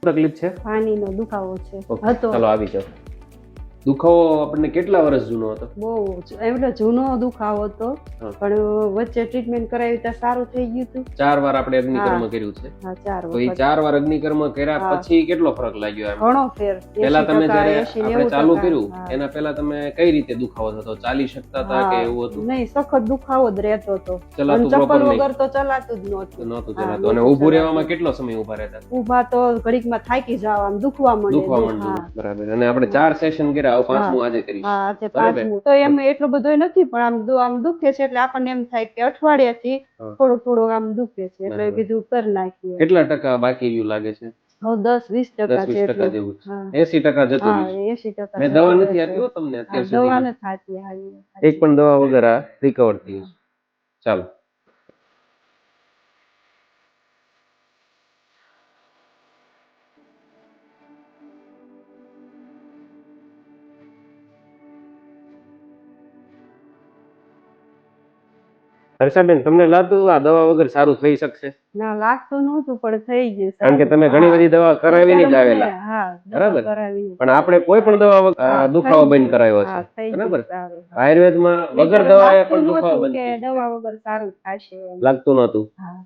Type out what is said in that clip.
તકલીફ છે? પાણીનો દુખાવો છે ઓકે, હતો. ચાલો આવી જાઓ. દુખાવો આપણને કેટલા વર્ષ જૂનો હતો? બહુ એટલે જૂનો દુખાવો હતો, હા. પણ વચ્ચે ટ્રીટમેન્ટ કરાવી તો સારું થઈ ગયું હતું. 4 વાર આપણે અગ્નિકર્મ કર્યું છે. હા, 4 તો એ વખત 4 વાર અગ્નિકર્મ કર્યા હા. પછી કેટલો ફરક લાગ્યો એમ? ઘણો ફેર. પહેલા તમે 80%, જ્યારે 80, આપણે ચાલુ 90%. કર્યું હા. એના પહેલા તમે કઈ રીતે દુખાવો થતો? ચાલી શકતા હતા કે એવું હતું? નહીં, સખત દુખાવો જ રહેતો હતો. ચલાતું અને proper ચપ્પલ નહીં? વગર તો ચલાતું જ નહોતું. નહોતું હા, ચલાતું. અને નહોતું ઊભું રહેવામાં ચલાતું. કેટલો સમય ઊભા રહેતા? ઊભા તો ઘડીકમાં થાકી જાવ, આમ દુખવા માંડે. દુખવા હા. માંડ્યું. બરાબર. અને આપણે 4 સેશન કર્યા, હવે પાંચમું આજે કરીશું. હા, આજે બરાબર. 5મું. તો એમ એટલો બધો નથી, પણ આમ દુખે છે એટલે આપણને એમ થાય કે અઠવાડિયાથી હા. થોડું આમ દુખે છે, એટલે બરાબર. કીધું કરી નાખીએ. કેટલા ટકા બાકી રહ્યું લાગે છે? હવે 10-20% 10-20% છે એટલું. જેવું છે. હા. 80% જતું હા, રહ્યું. 80% મેં દવા જતું નથી રહેશે. આપી હો તમને હા, અત્યાર દવા સુધી. નથી થતી આવી. એક પણ દવા વગર આ રિકવર થયું છે. ચાલો. હર્ષાબેન, તમને લાગતું આ દવા વગર સારું થઈ શકશે? ના, લાગતું નહોતું, પણ થઈ ગયું. કારણ કે તમે ઘણી બધી દવા કરાવીને જ આવેલા. હા, બરાબર. કરાવી. પણ આપણે કોઈ પણ દવા વગર આ દુખાવો બંધ કરાવ્યો હા, છે. થઈ ગયું બરાબર. સારું. આયુર્વેદમાં વગર દવાએ પણ લાગતું દુખાવો નહોતું બંધ કે થઈ દવા વગર સારું થશે એમ. લાગતું નહોતું. હા.